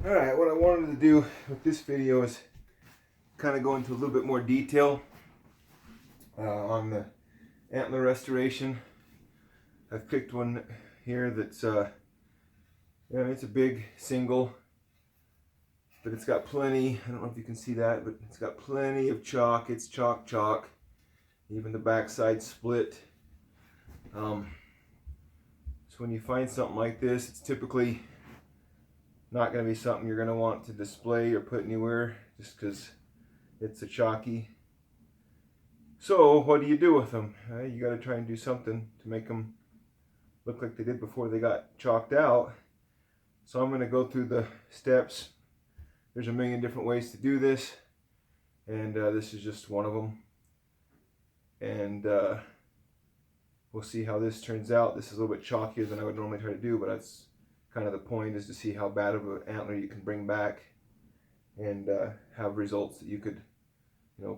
Alright, what I wanted to do with this video is kind of go into a little bit more detail on the antler restoration. I've picked one here that's it's a big single, but it's got plenty, I don't know if you can see that, but it's got plenty of chalk. It's chalk. Even the backside split. So when you find something like this, it's typically not going to be something you're going to want to display or put anywhere just because it's a chalky. So what do you do with them? You got to try and do something to make them look like they did before they got chalked out. So I'm going to go through the steps. There's a million different ways to do this, and this is just one of them. And we'll see how this turns out. This is a little bit chalkier than I would normally try to do, but that's kind of the point, is to see how bad of an antler you can bring back and have results that you could,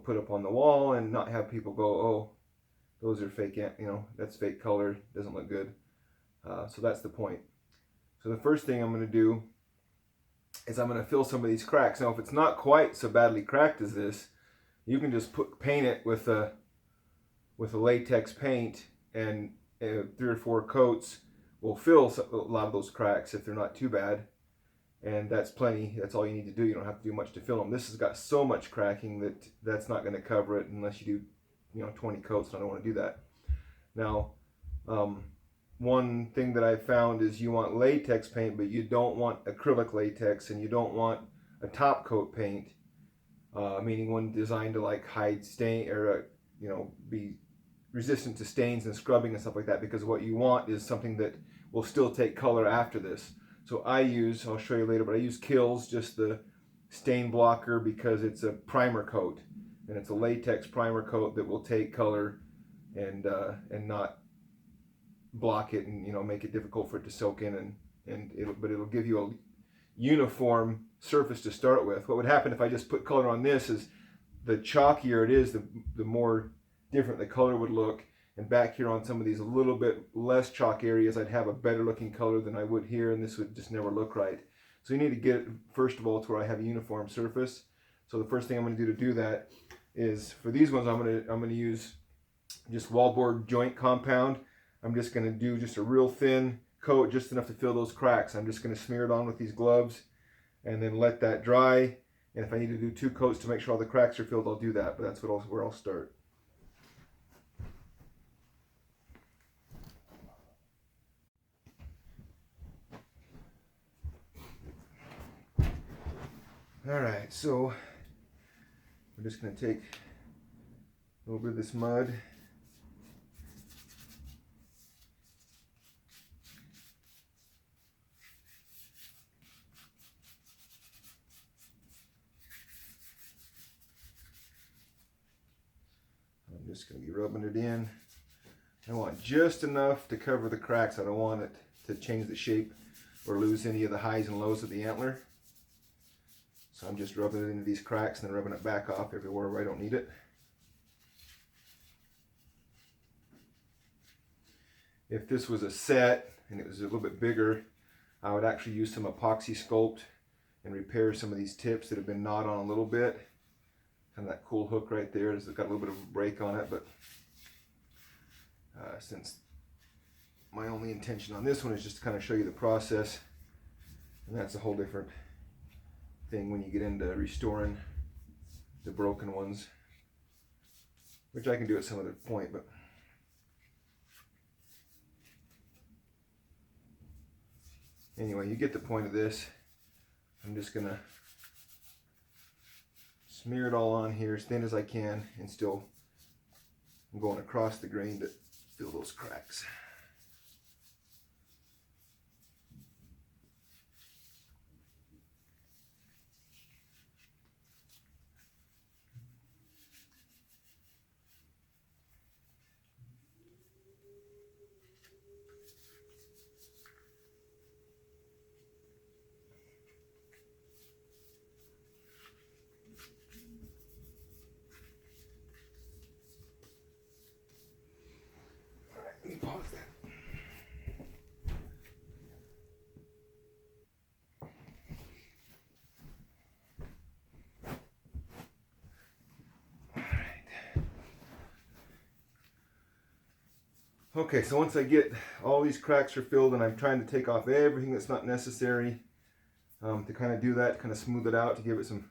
put up on the wall and not have people go, oh, those are fake, that's fake color, doesn't look good. So that's the point. So the first thing I'm going to do is I'm going to fill some of these cracks. Now if it's not quite so badly cracked as this, you can just paint it with a latex paint, and 3 or 4 coats will fill a lot of those cracks if they're not too bad, and that's plenty. That's all you need to do. You don't have to do much to fill them. This has got so much cracking that that's not going to cover it unless you do 20 coats, and I don't want to do that. Now one thing that I found is you want latex paint, but you don't want acrylic latex, and you don't want a top coat paint, meaning one designed to like hide stain or be resistant to stains and scrubbing and stuff like that, because what you want is something that will still take color after this. So I'll show you later, but I use Kills, just the stain blocker, because it's a primer coat, and it's a latex primer coat that will take color and not block it and make it difficult for it to soak in, but it'll give you a uniform surface to start with. What would happen if I just put color on this is the chalkier it is, the more different the color would look. And back here on some of these a little bit less chalk areas, I'd have a better looking color than I would here, and this would just never look right. So you need to get it, first of all, to where I have a uniform surface. So the first thing I'm going to do to do that is, for these ones, I'm going to use just wallboard joint compound. I'm just going to do just a real thin coat, just enough to fill those cracks. I'm just going to smear it on with these gloves and then let that dry. And if I need to do 2 coats to make sure all the cracks are filled, I'll do that. But that's where I'll start. Alright, so we're just going to take a little bit of this mud. I'm just going to be rubbing it in. I want just enough to cover the cracks. I don't want it to change the shape or lose any of the highs and lows of the antler. So I'm just rubbing it into these cracks and then rubbing it back off everywhere where I don't need it. If this was a set and it was a little bit bigger, I would actually use some epoxy sculpt and repair some of these tips that have been gnawed on a little bit. Kind of that cool hook right there, it's got a little bit of a break on it, but since my only intention on this one is just to kind of show you the process, and that's a whole different thing when you get into restoring the broken ones, which I can do at some other point. But anyway, you get the point of this. I'm just gonna smear it all on here as thin as I can, and still I'm going across the grain to fill those cracks. Let me pause that. Okay, so once I get all these cracks are filled, and I'm trying to take off everything that's not necessary, to kind of do that, kind of smooth it out, to give it some,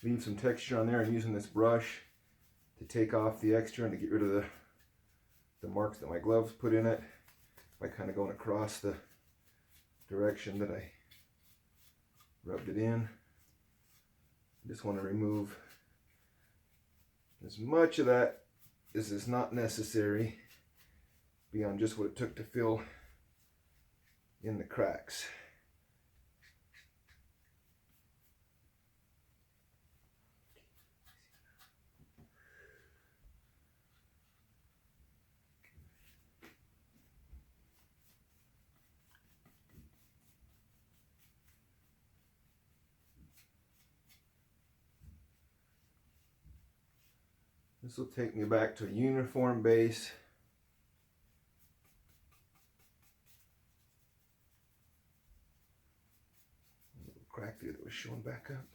leave some texture on there, and using this brush to take off the extra and to get rid of the marks that my gloves put in it by kind of going across the direction that I rubbed it in. Just want to remove as much of that as is not necessary beyond just what it took to fill in the cracks. This will take me back to a uniform base. A little crack there that was showing back up.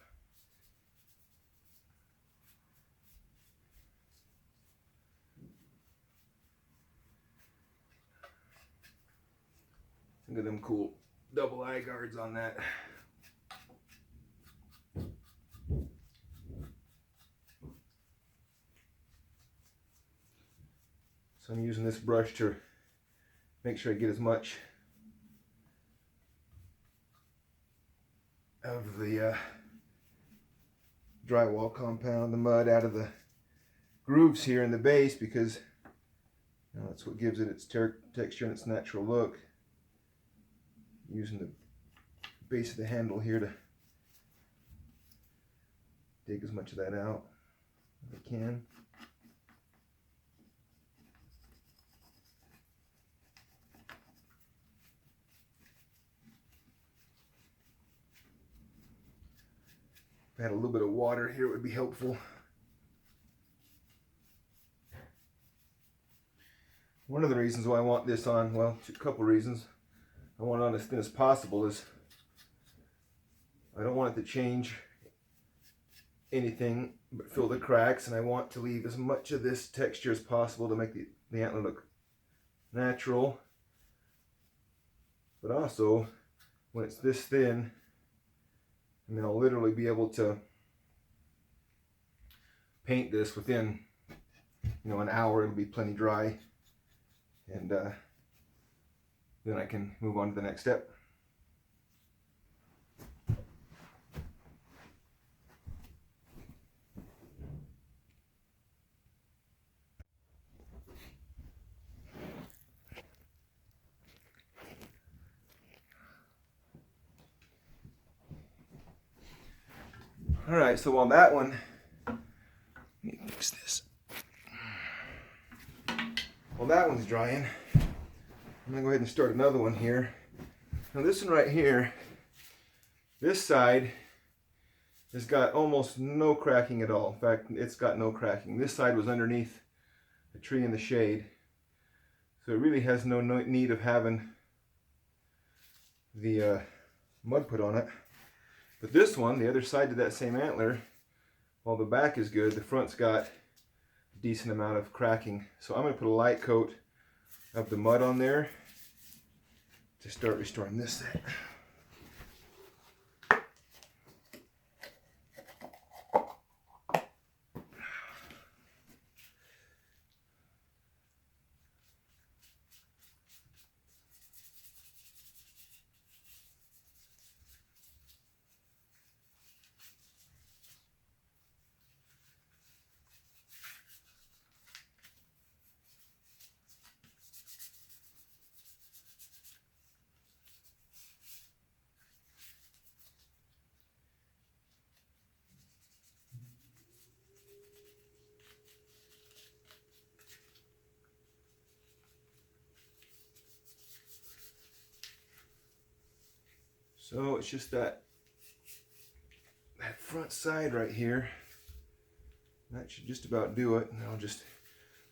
Look at them cool double eye guards on that. So I'm using this brush to make sure I get as much of the drywall compound, the mud, out of the grooves here in the base, because that's what gives it its texture and its natural look. Using the base of the handle here to dig as much of that out as I can. If I had a little bit of water here, it would be helpful. One of the reasons why I want this on, well, a couple reasons. I want it on as thin as possible is I don't want it to change anything but fill the cracks, and I want to leave as much of this texture as possible to make the antler look natural. But also, when it's this thin, I mean, I'll literally be able to paint this within, an hour. It'll be plenty dry, and then I can move on to the next step. All right, so while that one, let me fix this. While that one's drying, I'm gonna go ahead and start another one here. Now this one right here, this side has got almost no cracking at all. In fact, it's got no cracking. This side was underneath a tree in the shade, so it really has no need of having the mud put on it. But this one, the other side to that same antler, while the back is good, the front's got a decent amount of cracking. So I'm going to put a light coat of the mud on there to start restoring this thing. So it's just that front side right here. That should just about do it. And I'll just,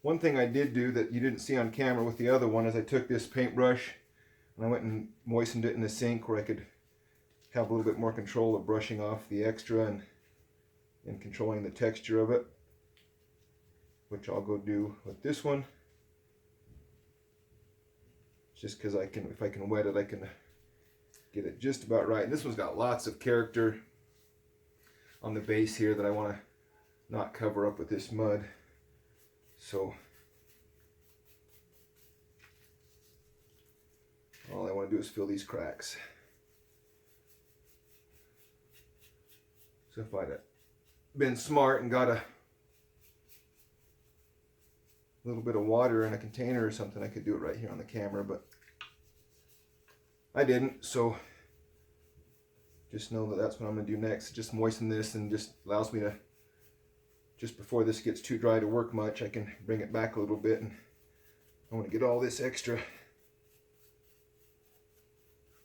one thing I did do that you didn't see on camera with the other one is I took this paintbrush and I went and moistened it in the sink where I could have a little bit more control of brushing off the extra and controlling the texture of it, which I'll go do with this one. just because if I can wet it, I can get it just about right. And this one's got lots of character on the base here that I want to not cover up with this mud. So all I want to do is fill these cracks. So if I'd been smart and got a little bit of water in a container or something, I could do it right here on the camera, but I didn't. So just know that that's what I'm going to do next. Just moisten this, and just allows me to, just before this gets too dry to work much, I can bring it back a little bit, and I want to get all this extra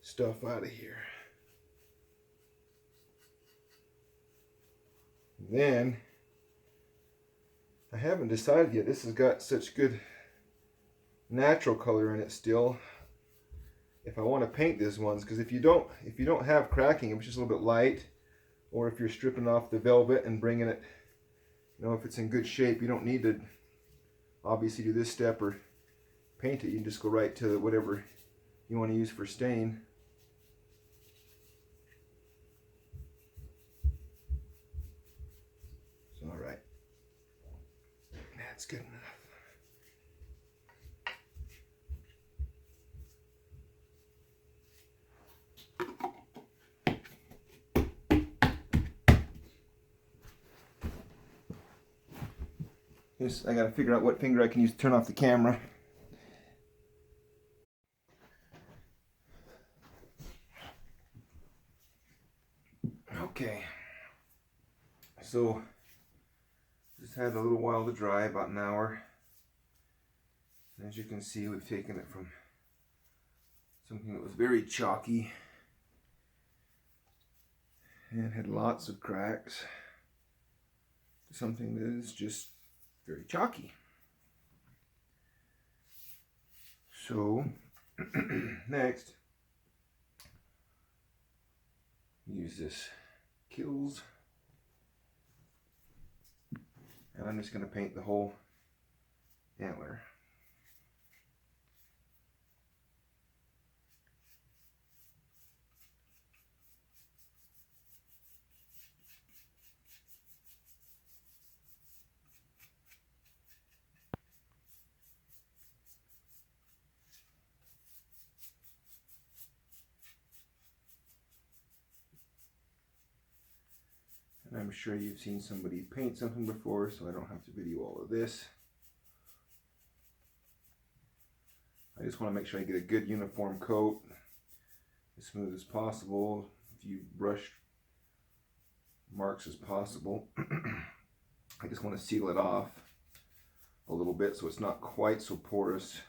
stuff out of here. And then I haven't decided yet. This has got such good natural color in it still. If I want to paint these ones, because if you don't have cracking, if it's just a little bit light, or if you're stripping off the velvet and bringing it, you know, if it's in good shape, you don't need to obviously do this step or paint it. You can just go right to whatever you want to use for stain. So, all right, that's good enough. I gotta figure out what finger I can use to turn off the camera. Okay, so just had a little while to dry, about an hour. And as you can see, we've taken it from something that was very chalky and had lots of cracks to something that is just very chalky. So next, use this Kills, and I'm just going to paint the whole antler. And I'm sure you've seen somebody paint something before, so I don't have to video all of this. I just want to make sure I get a good uniform coat, as smooth as possible, a few brush marks as possible. I just want to seal it off a little bit so it's not quite so porous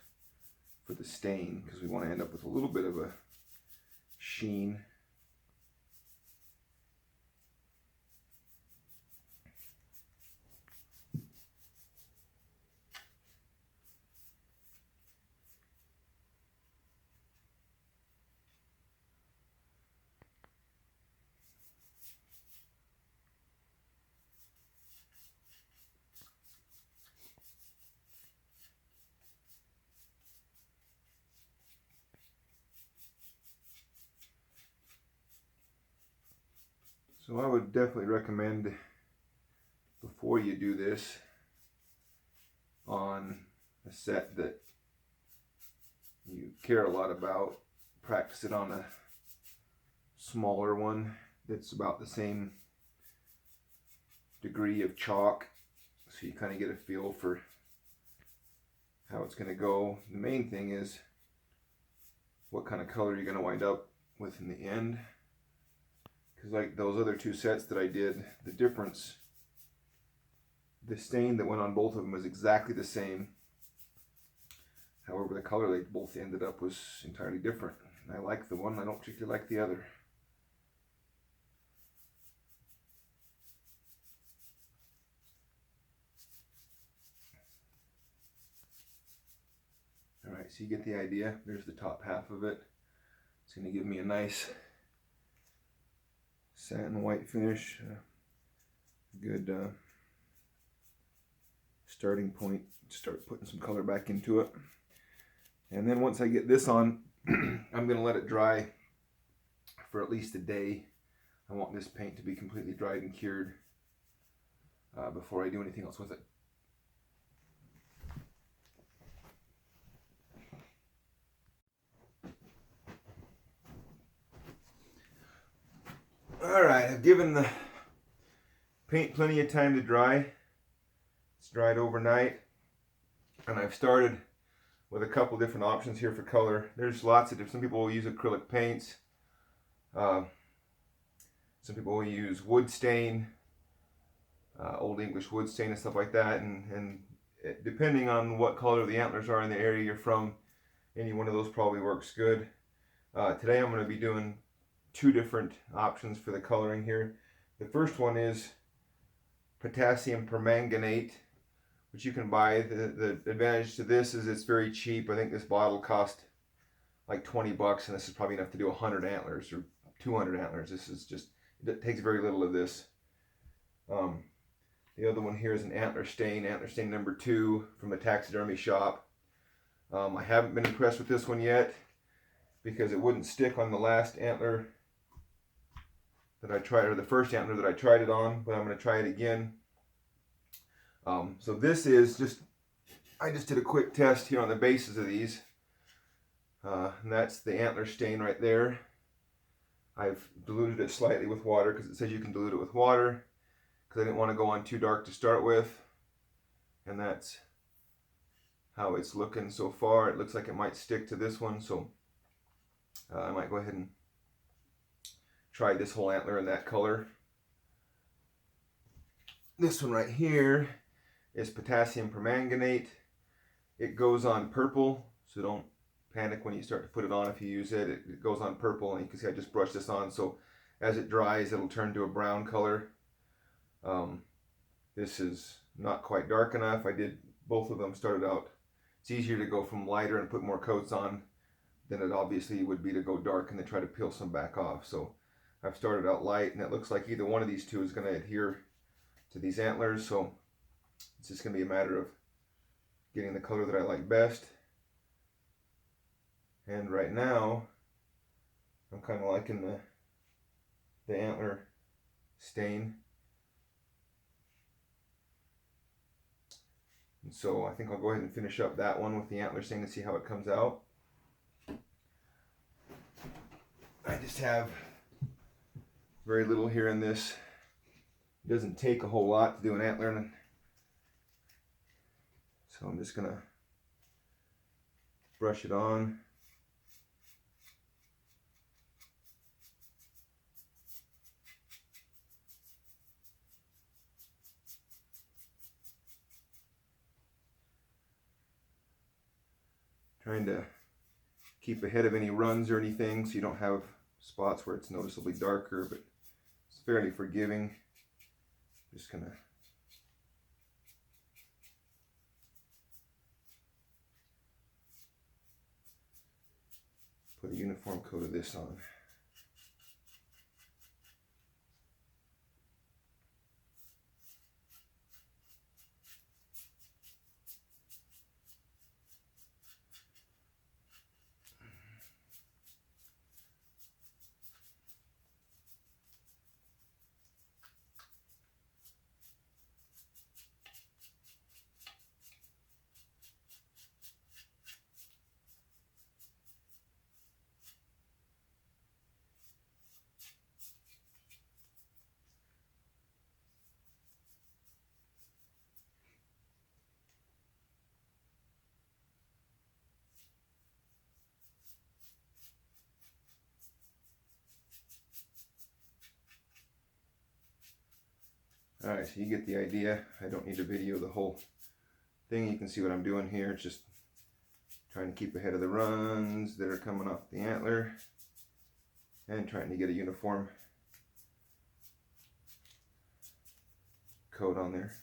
for the stain, because we want to end up with a little bit of a sheen. So I would definitely recommend, before you do this on a set that you care a lot about, practice it on a smaller one that's about the same degree of chalk, so you kind of get a feel for how it's going to go. The main thing is what kind of color you're going to wind up with in the end. Because like those other two sets that I did, the difference, the stain that went on both of them was exactly the same. However, the color they both ended up was entirely different. And I like the one, I don't particularly like the other. Alright, so you get the idea. There's the top half of it. It's going to give me a nice satin white finish, good starting point to start putting some color back into it. And then once I get this on, I'm going to let it dry for at least a day. I want this paint to be completely dried and cured before I do anything else with it. Alright, I've given the paint plenty of time to dry. It's dried overnight. And I've started with a couple different options here for color. There's lots of different, some people will use acrylic paints. Some people will use wood stain, Old English wood stain and stuff like that. And depending on what color the antlers are in the area you're from, any one of those probably works good. Today I'm going to be doing two different options for the coloring here. The first one is potassium permanganate, which you can buy. The advantage to this is it's very cheap. I think this bottle cost like 20 bucks, and this is probably enough to do 100 antlers or 200 antlers. This is just, it takes very little of this. The other one here is an antler stain number 2 from a taxidermy shop. I haven't been impressed with this one yet because it wouldn't stick on the last antler that I tried, or the first antler that I tried it on, but I'm going to try it again. So this is just, I just did a quick test here on the bases of these. And that's the antler stain right there. I've diluted it slightly with water because it says you can dilute it with water, because I didn't want to go on too dark to start with. And that's how it's looking so far. It looks like it might stick to this one, so I might go ahead and try this whole antler in that color. This one right here is potassium permanganate. It goes on purple, so don't panic when you start to put it on. If you use it, it goes on purple, and you can see I just brushed this on, so as it dries it'll turn to a brown color. This is not quite dark enough. I did both of them, started out, it's easier to go from lighter and put more coats on than it obviously would be to go dark and then try to peel some back off. So I've started out light, and it looks like either one of these two is going to adhere to these antlers, so it's just going to be a matter of getting the color that I like best. And right now I'm kind of liking the antler stain, and so I think I'll go ahead and finish up that one with the antler stain and see how it comes out. I just have very little here in this. It doesn't take a whole lot to do an antler, so I'm just gonna brush it on. Trying to keep ahead of any runs or anything so you don't have spots where it's noticeably darker, but it's fairly forgiving. Just gonna put a uniform coat of this on. Alright, so you get the idea. I don't need to video the whole thing. You can see what I'm doing here. It's just trying to keep ahead of the runs that are coming off the antler and trying to get a uniform coat on there.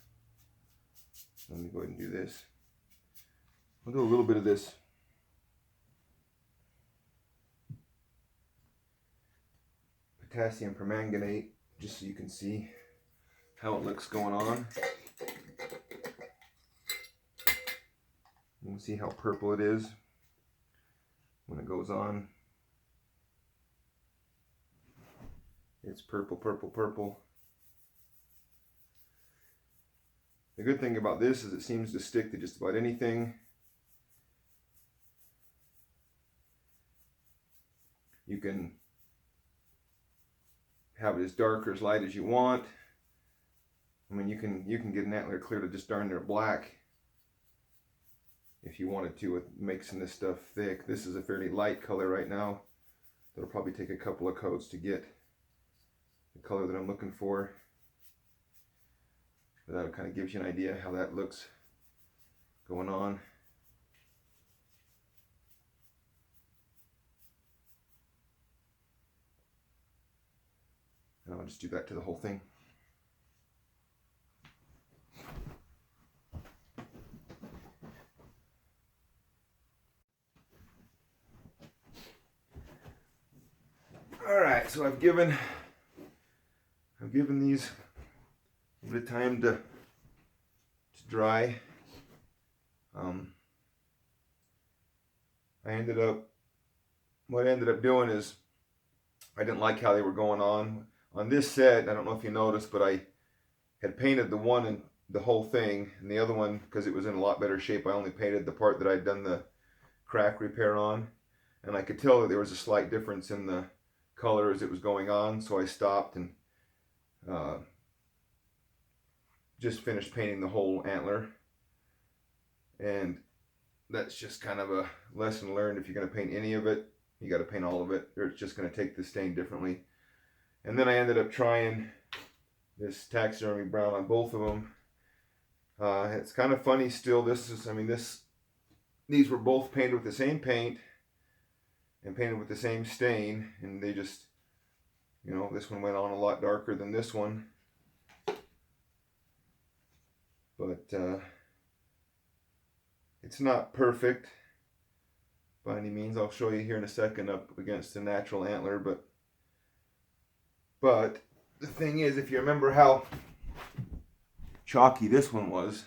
Let me go ahead and do this. I'll do a little bit of this potassium permanganate just so you can see how it looks going on. You can see how purple it is. when it goes on. It's purple, purple, purple. The good thing about this is it seems to stick to just about anything. You can have it as dark or as light as you want. I mean, you can get an antler clear to just darn near black if you wanted to, with mixing this stuff thick. This is a fairly light color right now. It'll probably take a couple of coats to get the color that I'm looking for. But that kind of gives you an idea how that looks going on. And I'll just do that to the whole thing. All right, so I've given these a bit of time to dry. What I ended up doing is, I didn't like how they were going on this set. I don't know if you noticed, but I had painted the one and the whole thing, and the other one, because it was in a lot better shape, I only painted the part that I'd done the crack repair on, and I could tell that there was a slight difference in the color as it was going on, so I stopped and just finished painting the whole antler. And that's just kind of a lesson learned. If you're going to paint any of it, you got to paint all of it, or it's just going to take the stain differently. And then I ended up trying this taxidermy brown on both of them. It's kind of funny still. These were both painted with the same paint and painted with the same stain, and they just, this one went on a lot darker than this one. But it's not perfect by any means. I'll show you here in a second up against a natural antler, but the thing is, if you remember how chalky this one was,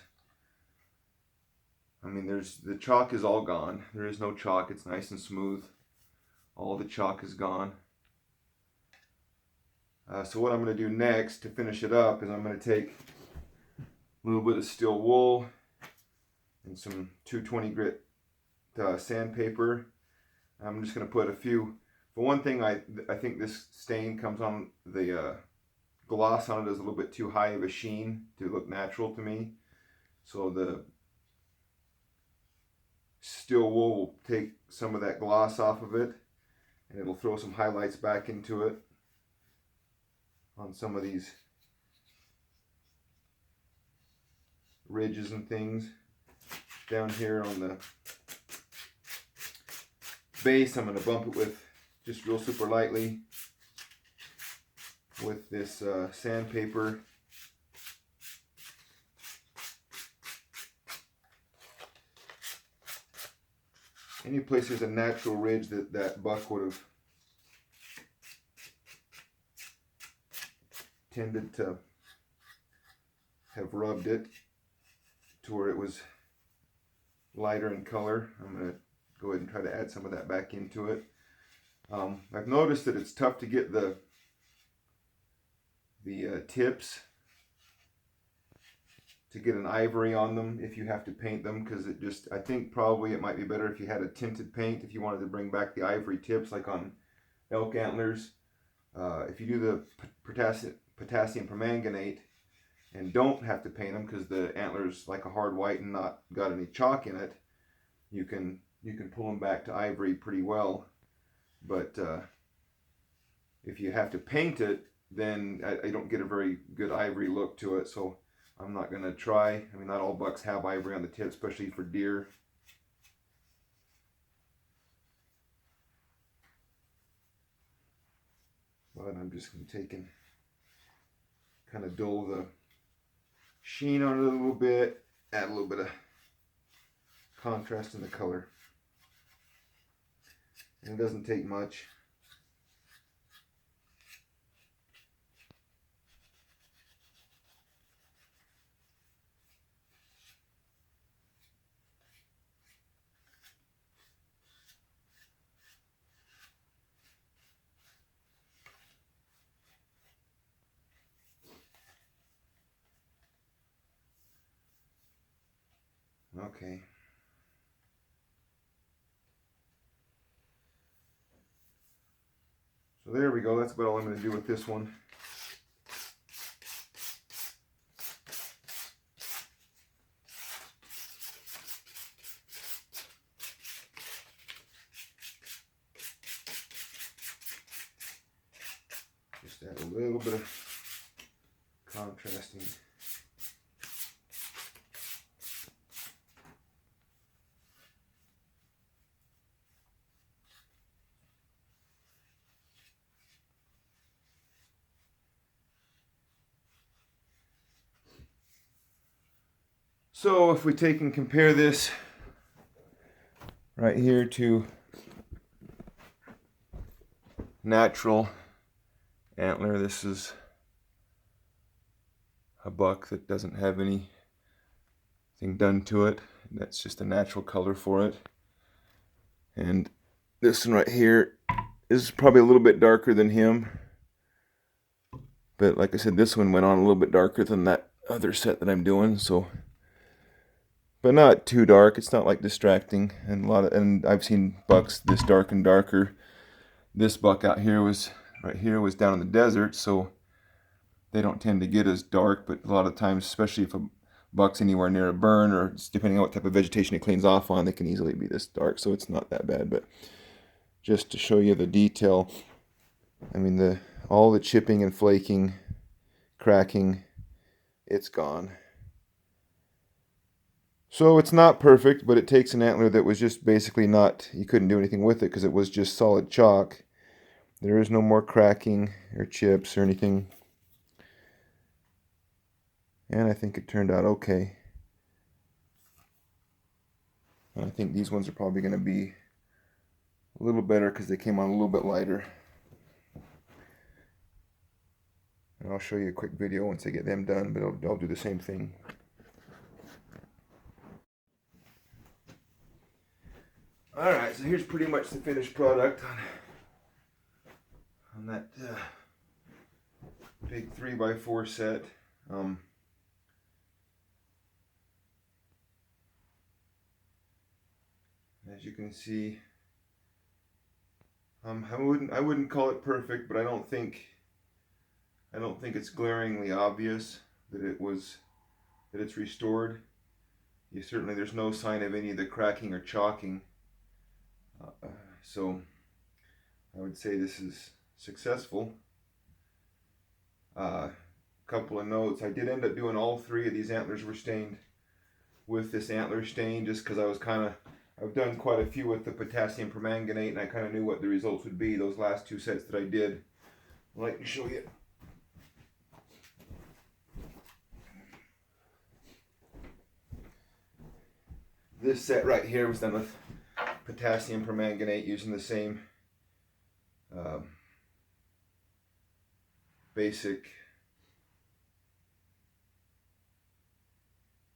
I mean, the chalk is all gone. There is no chalk. It's nice and smooth. All the chalk is gone. So what I'm going to do next to finish it up is I'm going to take a little bit of steel wool and some 220 grit sandpaper. I'm just going to put a few. For one thing, I think this stain comes on, the gloss on it is a little bit too high of a sheen to look natural to me. So the steel wool will take some of that gloss off of it, and it'll throw some highlights back into it on some of these ridges and things. Down here on the base, I'm going to bump it with just real super lightly with this sandpaper. Any place there's a natural ridge that buck would have tended to have rubbed it to where it was lighter in color. I'm going to go ahead and try to add some of that back into it. I've noticed that it's tough to get the tips to get an ivory on them if you have to paint them, because I think probably it might be better if you had a tinted paint if you wanted to bring back the ivory tips, like on elk antlers. If you do the potassium permanganate and don't have to paint them because the antler's like a hard white and not got any chalk in it, you can pull them back to ivory pretty well. But if you have to paint it, then I don't get a very good ivory look to it, so I'm not going to try. I mean, not all bucks have ivory on the tip, especially for deer. But I'm just going to take and kind of dull the sheen on it a little bit, add a little bit of contrast in the color. And it doesn't take much. Okay. So there we go. That's about all I'm going to do with this one. Just add a little bit of contrasting. So if we take and compare this right here to natural antler, this is a buck that doesn't have anything done to it. That's just a natural color for it. And this one right here is probably a little bit darker than him. But like I said, this one went on a little bit darker than that other set that I'm doing, so but not too dark. It's not like distracting. And I've seen bucks this dark and darker. This buck out here was right here was down in the desert, so they don't tend to get as dark, but a lot of times, especially if a buck's anywhere near a burn or depending on what type of vegetation it cleans off on, they can easily be this dark, so it's not that bad. But just to show you the detail, I mean, all the chipping and flaking, cracking, it's gone. So it's not perfect, but it takes an antler that was just basically not, you couldn't do anything with it because it was just solid chalk. There is no more cracking or chips or anything. And I think it turned out okay. And I think these ones are probably going to be a little better because they came on a little bit lighter. And I'll show you a quick video once I get them done, but I'll do the same thing. Alright, so here's pretty much the finished product on that big 3x4 set. As you can see, I wouldn't call it perfect, but I don't think it's glaringly obvious that it's restored. There's no sign of any of the cracking or chalking. So I would say this is successful. Couple of notes: I did end up doing all three of these antlers were stained with this antler stain, just because I've done quite a few with the potassium permanganate, and I kind of knew what the results would be. Those last two sets that I did, I'd like to show you. This set right here was done with potassium permanganate using the same basic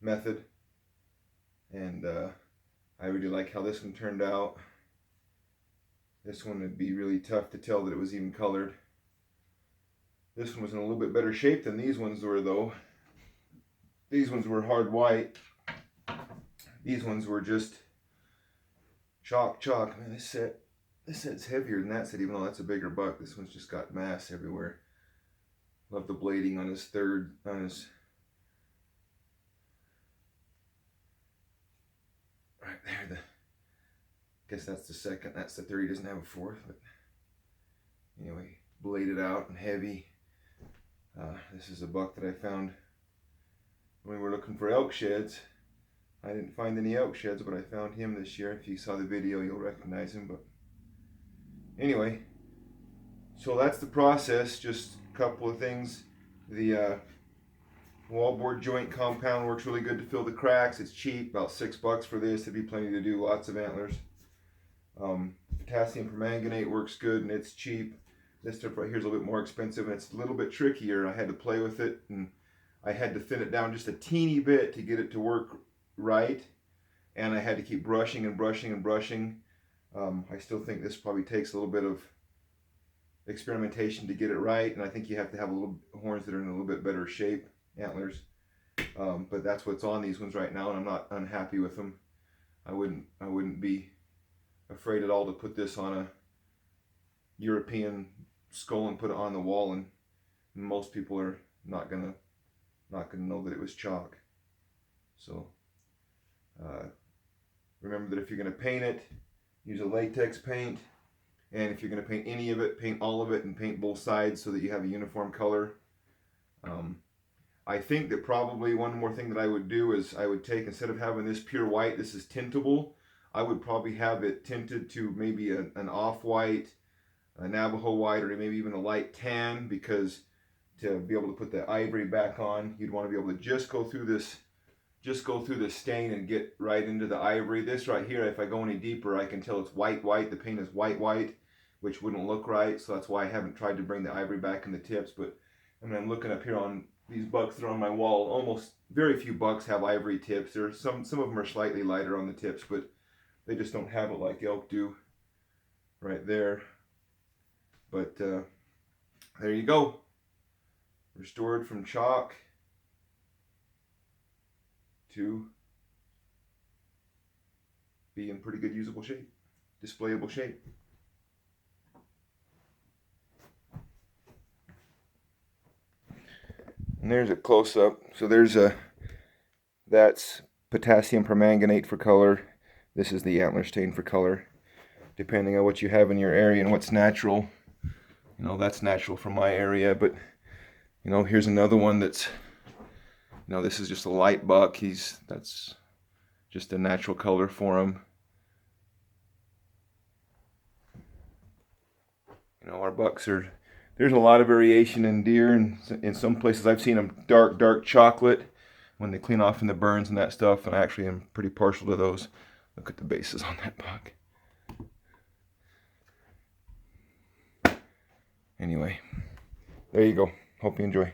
method, and I really like how this one turned out. This one would be really tough to tell that it was even colored. This one was in a little bit better shape than these ones were, though. These ones were hard white. These ones were just chalk. Man, this set's heavier than that set, even though that's a bigger buck. This one's just got mass everywhere. Love the blading on his right there. Guess that's the second. That's the third. He doesn't have a fourth, but anyway, bladed out and heavy. This is a buck that I found when we were looking for elk sheds. I didn't find any elk sheds, but I found him this year. If you saw the video, you'll recognize him. But anyway, so that's the process. Just a couple of things. The wallboard joint compound works really good to fill the cracks. It's cheap, about $6 for this. It'd be plenty to do lots of antlers. Potassium permanganate works good, and it's cheap. This stuff right here is a little bit more expensive, and it's a little bit trickier. I had to play with it, and I had to thin it down just a teeny bit to get it to work right, and I had to keep brushing and brushing and brushing. I still think this probably takes a little bit of experimentation to get it right, and I think you have to have horns that are in a little bit better shape, antlers. But that's what's on these ones right now, and I'm not unhappy with them. I wouldn't be afraid at all to put this on a European skull and put it on the wall, and most people are not gonna know that it was chalk. So remember that if you're gonna paint it, use a latex paint, and if you're gonna paint any of it, paint all of it and paint both sides so that you have a uniform color. I think that probably one more thing that I would do is I would take, instead of having this pure white, this is tintable, I would probably have it tinted to maybe an off-white, a Navajo white, or maybe even a light tan, because to be able to put the ivory back on, you'd want to be able to just go through this stain and get right into the ivory. This right here, if I go any deeper, I can tell it's white, the paint is white, which wouldn't look right, so that's why I haven't tried to bring the ivory back in the tips. But I mean, I'm looking up here on these bucks that are on my wall, almost very few bucks have ivory tips. There's some of them are slightly lighter on the tips, but they just don't have it like elk do right there. But there you go. Restored from chalk to be in pretty good usable shape, displayable shape. And there's a close-up. So that's potassium permanganate for color. This is the antler stain for color. Depending on what you have in your area and what's natural. You know, that's natural from my area, but you know, here's another one that's, you know, this is just a light buck. That's just a natural color for him. You know, our bucks there's a lot of variation in deer, and in some places I've seen them dark chocolate when they clean off in the burns and that stuff, and I actually am pretty partial to those. Look at the bases on that buck. Anyway, there you go. Hope you enjoy.